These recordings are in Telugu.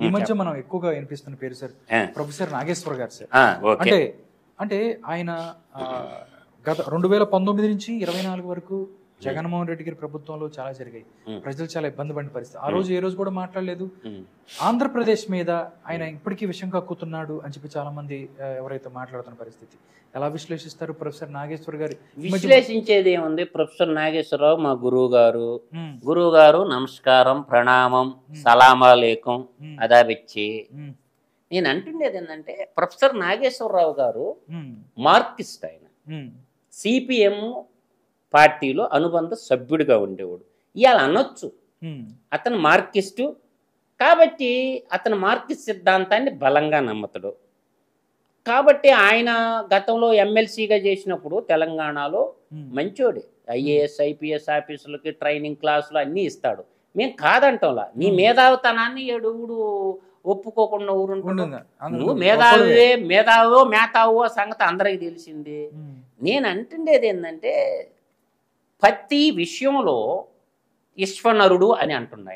ఈ మధ్య మనం ఎక్కువగా వినిపిస్తున్న పేరు సార్ ప్రొఫెసర్ నాగేశ్వర గారు సార్. అంటే ఆయన గత 2019 నుంచి 24 వరకు జగన్మోహన్ రెడ్డి గారి ప్రభుత్వంలో చాలా జరిగాయి. ప్రజలు చాలా ఇబ్బంది పడిన పరిస్థితి. ఆ రోజు ఏ రోజు కూడా మాట్లాడలేదు. ఆంధ్రప్రదేశ్ మీద ఆయన ఇప్పటికీ విషయం కక్కుతున్నాడు అని చెప్పి చాలా మంది ఎవరైతే మాట్లాడుతున్న పరిస్థితి. ఎలా విశ్లేషిస్తారు ప్రొఫెసర్ నాగేశ్వర్ గారు? విశ్లేషించేది ఏముంది, ప్రొఫెసర్ నాగేశ్వరరావు మా గురువు గారు నమస్కారం, ప్రణామం, సలామాలేకం అదాబెచ్చి. నేను అంటుండేది ఏంటంటే, ప్రొఫెసర్ నాగేశ్వరరావు గారు మార్క్సిస్ట్. ఆయన సిపిఎం పార్టీలో అనుబంధ సభ్యుడిగా ఉండేవాడు. ఇవాళ అనొచ్చు అతను మార్క్సిస్టు కాబట్టి, అతను మార్క్సిస్ట్ సిద్ధాంతాన్ని బలంగా నమ్మతాడు కాబట్టి. ఆయన గతంలో ఎమ్మెల్సీగా చేసినప్పుడు తెలంగాణలో మంచోడే, ఐఏఎస్ ఐపీఎస్ ఆఫీసులకి ట్రైనింగ్ క్లాసులు అన్నీ ఇస్తాడు. మేము కాదంటంలా. నీ మేధావితనాన్ని ఎడుగుడు ఒప్పుకోకుండా ఊరుంటున్నా. నువ్వు మేధావో సంగతి అందరికి తెలిసింది. నేను అంటుండేది ఏంటంటే, ప్రతి విషయంలో విశ్వనరుడు అని అంటుండ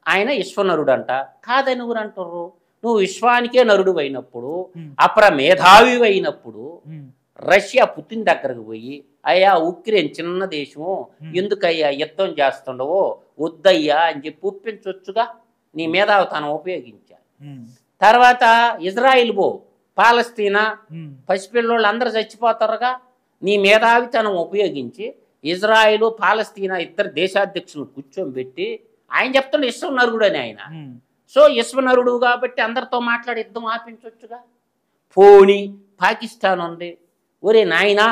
ఆయన విశ్వనరుడు అంట. కాదని ఊరు అంటారు. నువ్వు విశ్వానికే నరుడు అయినప్పుడు, మేధావి అయినప్పుడు రష్యా పుతిన్ దగ్గరకు పోయి, అయ్యా ఉక్రెయిన్ చిన్న దేశము, ఎందుకయ్యా యుద్ధం చేస్తుండవో వద్దయ్యా అని చెప్పి ఒప్పించవచ్చుగా. నీ మేధావితనం ఉపయోగించాలి. తర్వాత ఇజ్రాయిల్ పాలస్తీనా పసిపిల్లోళ్ళు అందరూ చచ్చిపోతారుగా. నీ మేధావితనం ఉపయోగించి ఇజ్రాయిల్ పాలస్తీనా ఇద్దరు దేశాధ్యక్షులు కూర్చోబెట్టి ఆయన చెప్తుండే విశ్వనరుడు అని ఆయన. సో విశ్వనరుడు కాబట్టి అందరితో మాట్లాడి యుద్ధం ఆపించవచ్చుగా. పోనీ పాకిస్తాన్ ఉంది, ఒరే నాయనా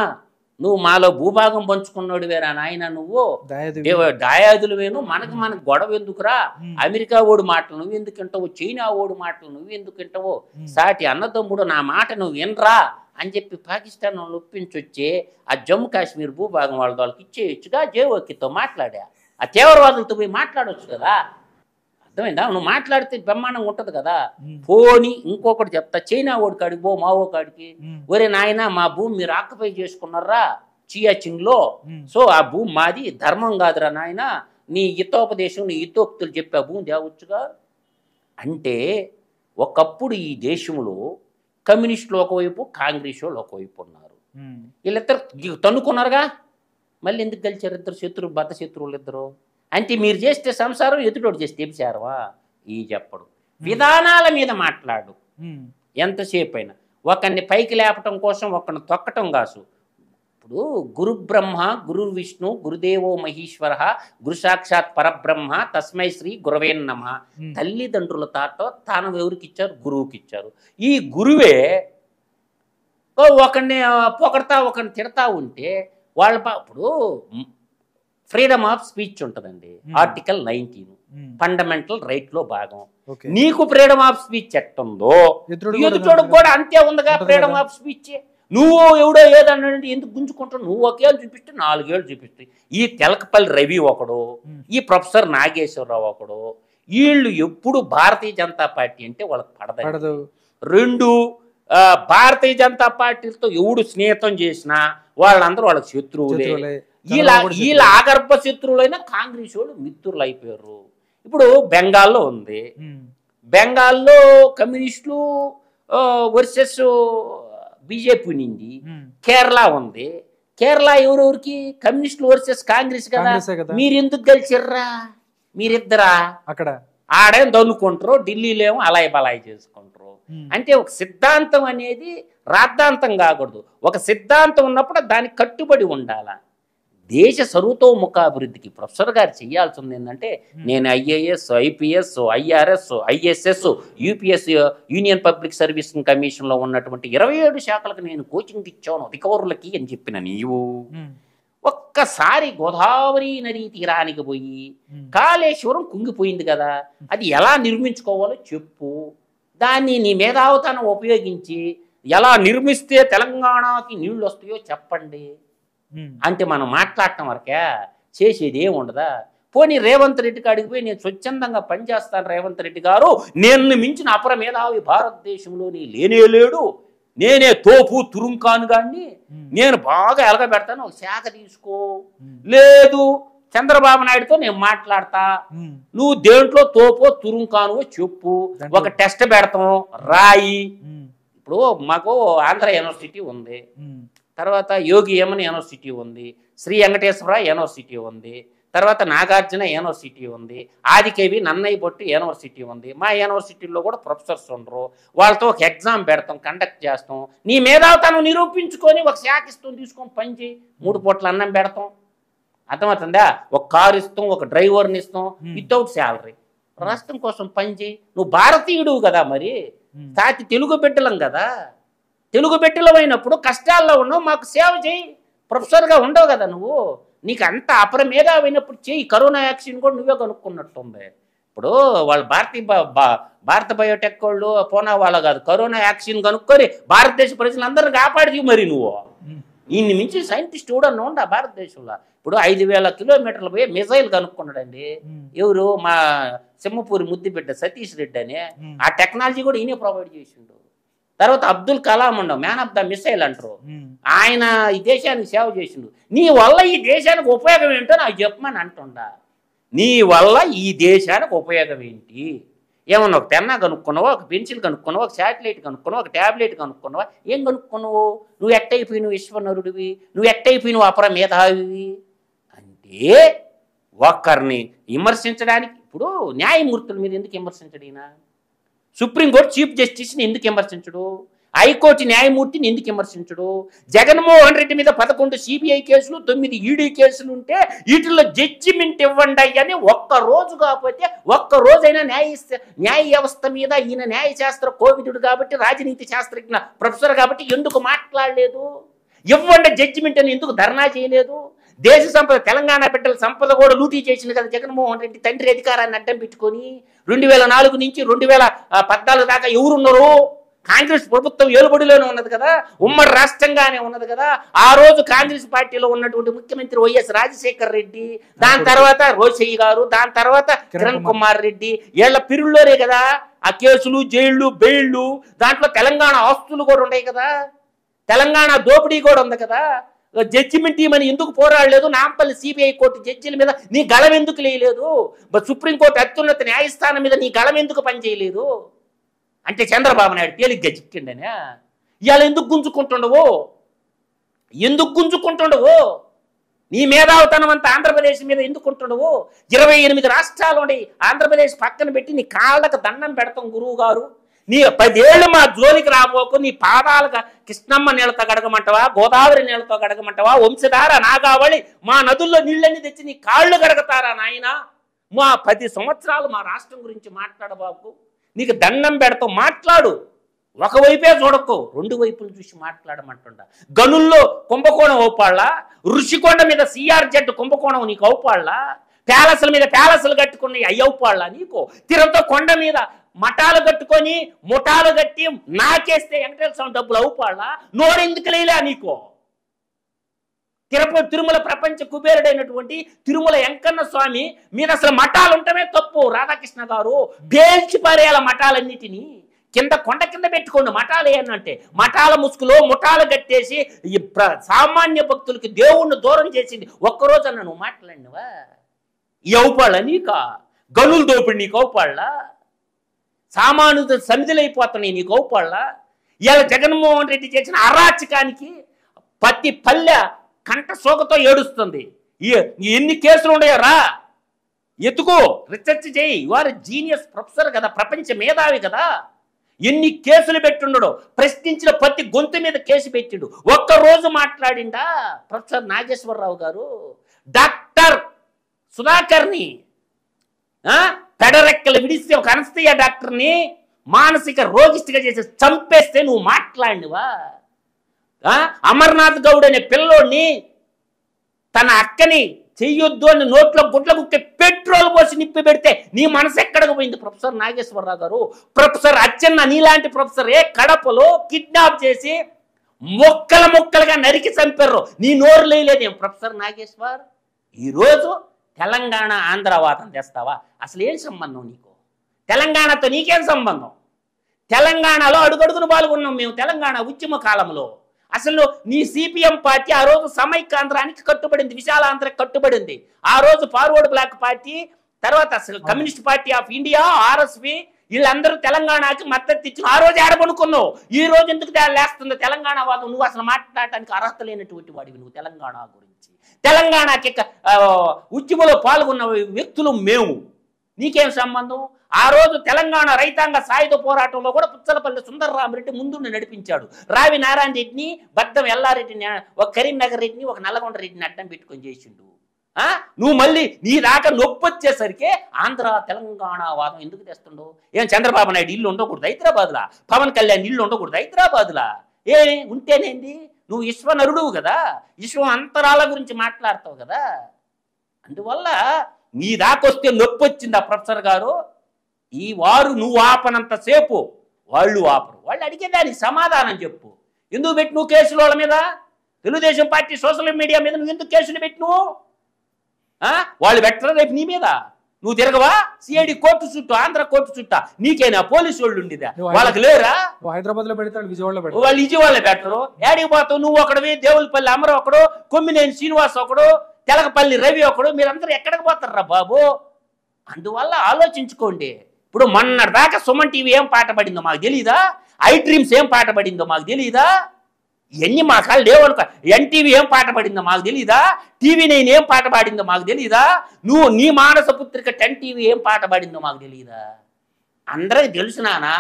నువ్వు మాలో భూభాగం పంచుకున్నాడు వేరా నాయన, నువ్వు దాయాదులు వేను, మనకు గొడవ ఎందుకురా, అమెరికా ఓడి మాటలు నువ్వు ఎందుకు వింటావు, చైనా ఓడి మాటలు నువ్వు ఎందుకు వింటావు, సాటి అన్నదమ్ముడు నా మాట నువ్వు వినరా అని చెప్పి పాకిస్తాన్ ఒప్పించొచ్చే ఆ జమ్మూ కాశ్మీర్ భూభాగం వాళ్ళకి ఇచ్చేయచ్చుగా. జేఓకితో మాట్లాడా, ఆ తీవ్రవాదులతో పోయి మాట్లాడవచ్చు కదా. అర్థమైందా? నువ్వు మాట్లాడితే బ్రహ్మాండంగా ఉంటుంది కదా. పోని ఇంకొకటి చెప్తా, చైనా ఓడి కాడికి మావో కాడికి, ఒరే నాయన మా భూమి మీరు ఆక్యుపై చేసుకున్నారా చియాచింగ్లో, సో ఆ భూమి మాది, ధర్మం కాదురా నాయన, నీ హితోపదేశం నీ హితోక్తులు చెప్పి ఆ భూమి తేవచ్చుగా. అంటే ఒకప్పుడు ఈ దేశంలో కమ్యూనిస్టులు ఒకవైపు, కాంగ్రెస్ వాళ్ళు ఒకవైపు ఉన్నారు. వీళ్ళిద్దరు తన్నుకున్నారుగా. మళ్ళీ ఎందుకు గెలిచారు ఇద్దరు బద్ద శత్రువులు ఇద్దరు? అంటే మీరు చేస్తే సంసారం, ఎదుటోడు చేస్తే ఎపిచారవా? ఈ చెప్పడు. విధానాల మీద మాట్లాడు ఎంతసేపు అయినా. ఒకరిని పైకి లేపటం కోసం ఒకరిని తొక్కటం కాసు. ఇప్పుడు గురు బ్రహ్మ గురు విష్ణు గురుదేవో మహేశ్వర గురు సాక్షాత్ పరబ్రహ్మ తస్మై శ్రీ గురవే నమః. తల్లిదండ్రుల తాను ఎవరికి ఇచ్చారు? గురువుకి ఇచ్చారు. ఈ గురువే ఒకరిని పొగడతా ఒకరిని తిడతా ఉంటే వాళ్ళ ఇప్పుడు ఫ్రీడమ్ ఆఫ్ స్పీచ్ ఉంటుందండి, ఆర్టికల్ 19 ఫండమెంటల్ రైట్ లో భాగం. నీకు ఫ్రీడమ్ ఆఫ్ స్పీచ్ ఎట్టుందో ఎదుటోడు కూడా అంతే ఉందిగా ఫ్రీడమ్ ఆఫ్ స్పీచ్. నువ్వు ఎవడో ఏదన్నాడంటే ఎందుకు గుంజుకుంటావు? నువ్వు ఒకేళ్ళు చూపిస్తే 4 ఏళ్ళు చూపిస్తాయి. ఈ తెలకపల్లి రవి ఒకడు, ఈ ప్రొఫెసర్ నాగేశ్వరరావు ఒకడు, వీళ్ళు ఎప్పుడు భారతీయ జనతా పార్టీ అంటే వాళ్ళకి పడదు. 2 భారతీయ జనతా పార్టీలతో ఎవడు స్నేహితం చేసినా వాళ్ళందరూ వాళ్ళకి శత్రువులే. వీళ్ళ ఆగర్భ శత్రువులైనా కాంగ్రెస్ వాళ్ళు మిత్రులు అయిపోయారు. ఇప్పుడు బెంగాల్లో ఉంది, బెంగాల్లో కమ్యూనిస్టులు వర్సెస్ బీజేపీ ఉంది. కేరళ ఉంది, కేరళ ఎవరెవరికి? కమ్యూనిస్టులు వర్సెస్ కాంగ్రెస్ కదా. మీరు ఎందుకు గెలిచిర్రా? మీరిద్దరా అక్కడ ఆడేం దన్నుకుంటారు, ఢిల్లీలో ఏమో అలాయి బలాయి చేసుకుంటారు. అంటే ఒక సిద్ధాంతం అనేది రాద్ధాంతం కాకూడదు. ఒక సిద్ధాంతం ఉన్నప్పుడు దానికి కట్టుబడి ఉండాల. దేశ సర్వతోముఖాభివృద్ధికి ప్రొఫెసర్ గారు చేయాల్సింది ఏంటంటే, నేను IAS IPS IRS ISS UPS Union Public Service కమిషన్లో ఉన్నటువంటి 27 శాఖలకు నేను కోచింగ్ ఇచ్చాను అధికారులకి అని చెప్పిన నీవు ఒక్కసారి గోదావరి నదీ తీరానికి పోయి కాళేశ్వరం కుంగిపోయింది కదా, అది ఎలా నిర్మించుకోవాలో చెప్పు. దాన్ని నీ మేధావితనం ఉపయోగించి ఎలా నిర్మిస్తే తెలంగాణకి నీళ్లు వస్తాయో చెప్పండి. అంటే మనం మాట్లాడటం వరకే, చేసేది ఏమి ఉండదా? పోనీ రేవంత్ రెడ్డి కాడికి పోయి నేను స్వచ్ఛందంగా పనిచేస్తాను, రేవంత్ రెడ్డి గారు నేను మించిన అపర మేధావి భారతదేశంలోని లేనేలేడు, నేనే తోపు తురుంకాను గాని, నేను బాగా ఎలగబెడతాను, ఒక శాఖ తీసుకో. లేదు చంద్రబాబు నాయుడుతో నేను మాట్లాడతా, నువ్వు దేంట్లో తోపో తురుంకానువో చెప్పు, ఒక టెస్ట్ పెడతాం రాయి. ఇప్పుడు మాకు ఆంధ్ర యూనివర్సిటీ ఉంది, తర్వాత యోగి యమన్ యూనివర్సిటీ ఉంది, శ్రీ వెంకటేశ్వర యూనివర్సిటీ ఉంది, తర్వాత నాగార్జున యూనివర్సిటీ ఉంది, ఆదికేవి నన్నయ్య బొట్టి యూనివర్సిటీ ఉంది. మా యూనివర్సిటీలో కూడా ప్రొఫెసర్స్ ఉండరు. వాళ్ళతో ఒక ఎగ్జామ్ పెడతాం, కండక్ట్ చేస్తాం. నీ మేధావితనం నిరూపించుకొని ఒక శాఖ ఇస్తాం, తీసుకొని పనిచేయి, 3 పూట్ల అన్నం పెడతాం. అర్థమవుతుందా? ఒక కారు ఇస్తాం, ఒక డ్రైవర్ని ఇస్తాం, వితౌట్ శాలరీ. రాష్ట్రం కోసం పనిచేయి. నువ్వు భారతీయుడు కదా, మరి తాతి తెలుగు బిడ్డలం కదా. తెలుగు బిడ్డలం అయినప్పుడు కష్టాల్లో ఉన్నావు, మాకు సేవ చేయి. ప్రొఫెసర్గా ఉండవు కదా నువ్వు. నీకు అంత అపరమేధావైనప్పుడు చేయి. కరోనా వ్యాక్సిన్ కూడా నువ్వే కనుక్కున్నట్టుంది. ఇప్పుడు వాళ్ళు భారత బయోటెక్ వాళ్ళు పోనా వాళ్ళ కాదు, కరోనా వ్యాక్సిన్ కనుక్కొని భారతదేశ ప్రజలందరినీ కాపాడి మరి నువ్వు. ఈయన్ని మించి సైంటిస్ట్ కూడా ఉండ భారతదేశంలో. ఇప్పుడు 5,000 కిలోమీటర్లు పోయి మిజైల్ కనుక్కున్నాడండి. ఎవరు? మా సింహపూరి ముద్దుబిడ్డ సతీష్ రెడ్డి అని. ఆ టెక్నాలజీ కూడా ఈయనే ప్రొవైడ్ చేసిండు. తర్వాత అబ్దుల్ కలాం ఉండవు, మ్యాన్ ఆఫ్ ద మిసైల్ అంటారు. ఆయన ఈ దేశానికి సేవ చేసిండు. నీ వల్ల ఈ దేశానికి ఉపయోగం ఏంటో నాకు చెప్పమని అంటుండా. నీ వల్ల ఈ దేశానికి ఉపయోగం ఏంటి? ఏమన్నా ఒక పెన్నా కనుక్కున్నావా, ఒక పెన్సిల్ కనుక్కున్నావా, ఒక శాటిలైట్ కనుక్కున్నావా, ఒక ట్యాబ్లెట్ కనుక్కున్నావా? ఏం కనుక్కున్నావు? నువ్వు ఎట్టయిపోయినావు విశ్వనరుడివి, నువ్వు ఎట్టయిపోయినావు అపర మేధావివి అంటే ఒక్కరిని విమర్శించడానికి. ఇప్పుడు న్యాయమూర్తుల మీద ఎందుకు విమర్శించడైనా? సుప్రీంకోర్టు చీఫ్ జస్టిస్ని ఎందుకు విమర్శించడు? హైకోర్టు న్యాయమూర్తిని ఎందుకు విమర్శించడు? జగన్మోహన్ రెడ్డి మీద 11 సిబిఐ కేసులు, 9 ఈడీ కేసులు ఉంటే వీటిల్లో జడ్జిమెంట్ ఇవ్వండి అని ఒక్కరోజు కాకపోతే ఒక్కరోజైనా న్యాయ వ్యవస్థ మీద ఈయన న్యాయశాస్త్ర కోవిదుడు కాబట్టి, రాజనీతి శాస్త్రజ్ఞ ప్రొఫెసర్ కాబట్టి ఎందుకు మాట్లాడలేదు? ఇవ్వండి జడ్జిమెంట్ అని ఎందుకు ధర్నా చేయలేదు? దేశ సంపద, తెలంగాణ బిడ్డల సంపద కూడా లూటీ చేసింది కదా జగన్మోహన్ రెడ్డి తండ్రి అధికారాన్ని అడ్డం పెట్టుకొని. 2004 నుంచి 2014 దాకా ఎవరున్నారు? కాంగ్రెస్ ప్రభుత్వం ఏలుబడిలోనే ఉన్నది కదా, ఉమ్మడి రాష్ట్రంగానే ఉన్నది కదా. ఆ రోజు కాంగ్రెస్ పార్టీలో ఉన్నటువంటి ముఖ్యమంత్రి వైఎస్ రాజశేఖర్ రెడ్డి, దాని తర్వాత రోషయ్య గారు, దాని తర్వాత కిరణ్ కుమార్ రెడ్డి, వీళ్ళ పిరుల్లోనే కదా ఆ కేసులు, జైళ్లు, బెయిళ్లు. దాంట్లో తెలంగాణ ఆస్తులు కూడా ఉన్నాయి కదా, తెలంగాణ దోపిడీ కూడా ఉంది కదా. జడ్జిమెంట్ ఇవ్వమని ఎందుకు పోరాడలేదు? నాంపల్లి సిబిఐ కోర్టు జడ్జిల మీద నీ గళం ఎందుకు లేయలేదు? సుప్రీంకోర్టు అత్యున్నత న్యాయస్థానం మీద నీ గళం ఎందుకు పనిచేయలేదు? అంటే చంద్రబాబు నాయుడు తేలిగ్గా చిక్కిండనే. ఇవాళ ఎందుకు గుంజుకుంటుండవు? ఎందుకు గుంజుకుంటుండవు? నీ మేధావితనం అంతా ఆంధ్రప్రదేశ్ మీద ఎందుకు ఉంటుండవు? 28 రాష్ట్రాలు ఉండి ఆంధ్రప్రదేశ్ పక్కన పెట్టి నీ కాళ్ళకు దండం పెడతాం గురువు గారు. నీ 10 ఏళ్ళు మా జోలికి రాబోకు. నీ పాదాలుగా కృష్ణమ్మ నీళ్ళతో గడగమంటవా, గోదావరి నీళ్ళతో గడగమంటవా, వంశధార, నాగావళి మా నదుల్లో నీళ్ళని తెచ్చి నీ కాళ్ళు గడగతారా నాయన? మా 10 సంవత్సరాలు మా రాష్ట్రం గురించి మాట్లాడబాకు. నీకు దండం పెడతావు, మాట్లాడు. ఒకవైపే చూడకు, 2 వైపులు చూసి మాట్లాడమంటుండ. గనుల్లో కుంభకోణం అవుపాళ్ళ, ఋషికొండ మీద CRZ కుంభకోణం నీకు అవుపాళ్ళ, ప్యాలెస్ల మీద ప్యాలెస్లు కట్టుకుని అయ్యవుపాళ్ళ నీకు. తిరుపతి కొండ మీద మఠాలు కట్టుకొని ముఠాలు కట్టి నాకేస్తే వెంకటేశ్వర స్వామి డబ్బులు అవుపాళ్ళ. నోరెందుకు లేలా నీకు? తిరుమల ప్రపంచ కుబేరుడైనటువంటి తిరుమల వెంకన్న స్వామి మీద అసలు మఠాలు ఉండటమే తప్పు. రాధాకృష్ణ గారు పేల్చి పారేయాల మఠాలన్నిటినీ. కింద కొండ కింద పెట్టుకోండి మఠాలు ఏంటంటే. మఠాల ముసుగులో ముఠాలు కట్టేసి సామాన్య భక్తులకి దేవుణ్ణి దూరం చేసింది. ఒక్కరోజు అన్న నువ్వు మాట్లాడినవా? ఈ అవుపాళ్ళ నీకా? గనులు దోపిడి నీకు అవుపాళ్ళ? సామాన్యులు సమిధులైపోతున్నాయి నీకు అవుపాళ్ళ? ఇవాళ జగన్మోహన్ రెడ్డి చేసిన అరాచకానికి ప్రతి పల్లె కంట సోకతో ఏడుస్తుంది. ఎన్ని కేసులు ఉన్నాయో రా ఎత్తుకో, రీసెర్చ్ చేయి. వారు జీనియస్ ప్రొఫెసర్ కదా, ప్రపంచ మేధావి కదా. ఎన్ని కేసులు పెట్టుండడు, ప్రశ్నించిన ప్రతి గొంతు మీద కేసు పెట్టిండు. ఒక్కరోజు మాట్లాడిండా ప్రొఫెసర్ నాగేశ్వరరావు గారు? డాక్టర్ సుధాకర్ని పెడరెక్కలు విడిస్తే ఒక అనస్థియా డాక్టర్ని మానసిక రోగిష్టిగా చేసి చంపేస్తే నువ్వు మాట్లాడినవా? అమర్నాథ్ గౌడ్ అనే పిల్లోడిని తన అక్కని చెయ్యొద్దు అని నోట్లో గుడ్ల కుక్కే పెట్రోల్ పోసి నిప్పి పెడితే నీ మనసు ఎక్కడికి పోయింది ప్రొఫెసర్ నాగేశ్వరరావు గారు? ప్రొఫెసర్ అచ్చెన్న నీలాంటి ప్రొఫెసరే కడపలో కిడ్నాప్ చేసి ముక్కలుగా నరికి చంపారు. నీ నోరు లేదేం ప్రొఫెసర్ నాగేశ్వర్? ఈరోజు తెలంగాణ ఆంధ్రవాదం తెస్తావా? అసలు ఏం సంబంధం నీకు? తెలంగాణతో నీకేం సంబంధం? తెలంగాణలో అడుగడుగును పాల్గొన్నాం మేము తెలంగాణ ఉద్యమ కాలంలో. అసలు నీ సిపిఎం పార్టీ ఆ రోజు సమైక్యాంధ్రానికి కట్టుబడింది, విశాలాంధ్రకి కట్టుబడింది. ఆ రోజు ఫార్వర్డ్ బ్లాక్ పార్టీ, తర్వాత అసలు communist party of India, RSP, వీళ్ళందరూ తెలంగాణకి మద్దతు ఇచ్చిన ఆ రోజు ఆడబడుకున్నావు. ఈ రోజు ఎందుకు లేస్తుంది తెలంగాణ వాదం? నువ్వు అసలు మాట్లాడటానికి అర్హత లేనటువంటి వాడివి నువ్వు తెలంగాణ గురించి. తెలంగాణకి ఉద్యమంలో పాల్గొన్న వ్యక్తులు మేము, నీకేం సంబంధం? ఆ రోజు తెలంగాణ రైతాంగ సాయుధ పోరాటంలో కూడా పుచ్చలపల్లి సుందరరామరెడ్డి ముందుండి నడిపించాడు. రావి నారాయణ రెడ్డిని, బద్దం ఎల్లారెడ్డిని, ఒక కరీంనగర్ రెడ్డిని, ఒక నల్లగొండ రెడ్డిని అడ్డం పెట్టుకొని చేసిండు. నువ్వు మళ్ళీ నీ దాకా నొప్పి వచ్చేసరికి ఆంధ్ర తెలంగాణ వాదం ఎందుకు తెస్తుండవు? ఏం చంద్రబాబు నాయుడు ఇల్లు ఉండకూడదు హైదరాబాద్లా? పవన్ కళ్యాణ్ ఇల్లు ఉండకూడదు హైదరాబాద్లా? ఉంటేనేంది? నువ్వు విశ్వనరుడువు కదా, విశ్వం అంతరాల గురించి మాట్లాడతావు కదా. అందువల్ల నీ దాకొస్తే నొప్పి వచ్చింది ఆ ప్రొఫెసర్ గారు. ఈ వారు నువ్వు ఆపనంతసేపు వాళ్ళు ఆపరు. వాళ్ళు అడిగేదానికి సమాధానం చెప్పు. ఎందుకు పెట్టి నువ్వు కేసులు వాళ్ళ మీద? తెలుగుదేశం పార్టీ సోషల్ మీడియా మీద నువ్వు ఎందుకు కేసులు పెట్టినవు? వాళ్ళు పెట్టరు రేపు నీ మీద. నువ్వు తిరగవా సిఐడి కోర్టు చుట్టూ, ఆంధ్ర కోర్టు చుట్టా? నీకేనా పోలీసు వాళ్ళు ఉండేదా? వాళ్ళకి లేరా? హైదరాబాద్ లో పెడతాడు, విజయవాడలో పెడతారు. వాళ్ళు విజయవాడలో పెట్టరు. ఏడికి పోతావు? నువ్వు ఒకడివి, దేవులపల్లి అమర ఒకడు, కొమ్మినేని శ్రీనివాస్ ఒకడు, తెలకపల్లి రవి ఒకడు, మీరందరూ ఎక్కడికి పోతారా బాబు? అందువల్ల ఆలోచించుకోండి. ఇప్పుడు మొన్నటిదాకా సుమన్ టీవీ ఏం పాట పడిందో మాకు తెలీదా? ఐ డ్రీమ్స్ ఏం పాట పడిందో మాకు తెలీదా? ఇవన్నీ మా కాళ్ళు లేవనుకో. ఎన్టీవీ ఏం పాట పడిందో మాకు తెలీదా? TV9 ఏం పాట పాడిందో మాకు తెలీదా? నువ్వు నీ మానస పుత్రిక 10 TV ఏం పాట పాడిందో మాకు తెలీదా? అందరికి తెలుసునానా?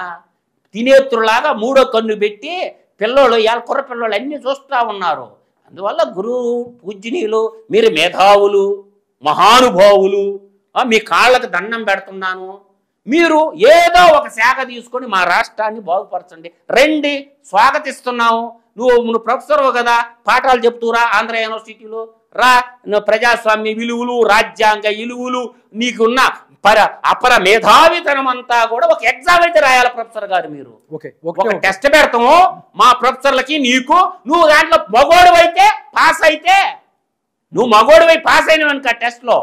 తినేత్రులాగా మూడో కన్ను పెట్టి పిల్లోళ్ళు, ఇవాళ కుర్ర పిల్లోళ్ళు అన్నీ చూస్తూ ఉన్నారు. అందువల్ల గురువు పూజనీయులు, మీరు మేధావులు, మహానుభావులు, మీ కాళ్ళకు దండం పెడుతున్నాను. మీరు ఏదో ఒక శాఖ తీసుకొని మా రాష్ట్రాన్ని బాగుపరచండి, రండి, స్వాగతిస్తున్నాము. నువ్వు ప్రొఫెసర్ కదా, పాఠాలు చెప్తూరా ఆంధ్ర యూనివర్సిటీలో రా. ప్రజాస్వామ్య విలువలు, రాజ్యాంగ విలువలు, నీకున్న అపర మేధావితనం అంతా కూడా ఒక ఎగ్జామ్ అయితే రాయాలి ప్రొఫెసర్ గారు. మీరు ఒక టెస్ట్ పెడతాము మా ప్రొఫెసర్లకి, నీకు. నువ్వు దాంట్లో మగోడు అయితే పాస్ అయితే, నువ్వు మగోడివై పాస్ అయినవనుక టెస్ట్లో.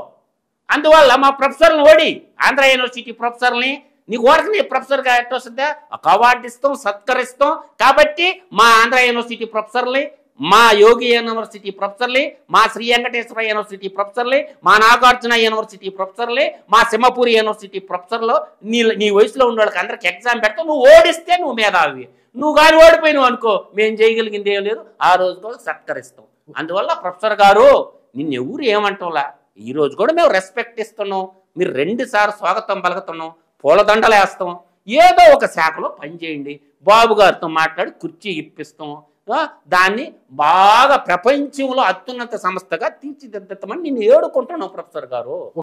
అందువల్ల మా ప్రొఫెసర్లను ఓడి, ఆంధ్ర యూనివర్సిటీ ప్రొఫెసర్ని, నీకు ఓరకని ప్రొఫెసర్గా ఎట్లా వస్తుందా? ఒక అవార్డు ఇస్తాం, సత్కరిస్తాం. కాబట్టి మా ఆంధ్ర యూనివర్సిటీ ప్రొఫెసర్ని, మా యోగి యూనివర్సిటీ ప్రొఫెసర్ని, మా శ్రీ వెంకటేశ్వర యూనివర్సిటీ ప్రొఫెసర్ని, మా నాగార్జున యూనివర్సిటీ ప్రొఫెసర్ని, మా సింహపూరి యూనివర్సిటీ ప్రొఫెసర్లు, నీ వయసులో ఉన్న వాళ్ళకి అందరికి ఎగ్జామ్ పెడతావు. నువ్వు ఓడిస్తే నువ్వు మేధావి. నువ్వు కానీ ఓడిపోయినావు అనుకో, మేము చేయగలిగింది ఏం లేదు, ఆ రోజు కూడా సత్కరిస్తాం. అందువల్ల ప్రొఫెసర్ గారు నిన్ను ఎవరు ఏమంటావులా? ఈ రోజు కూడా మేము రెస్పెక్ట్ ఇస్తున్నాం. మీరు 2 సార్లు స్వాగతం పలుకుతున్నాం, పూలదండలు వేస్తాం. ఏదో ఒక శాఖలో పనిచేయండి. బాబు గారితో మాట్లాడి కుర్చీ ఇప్పిస్తాం. దాన్ని బాగా ప్రపంచంలో అత్యున్నత సంస్థగా తీర్చిదిద్దమని నేను ఏడుకుంటున్నాను ప్రొఫెసర్ గారు.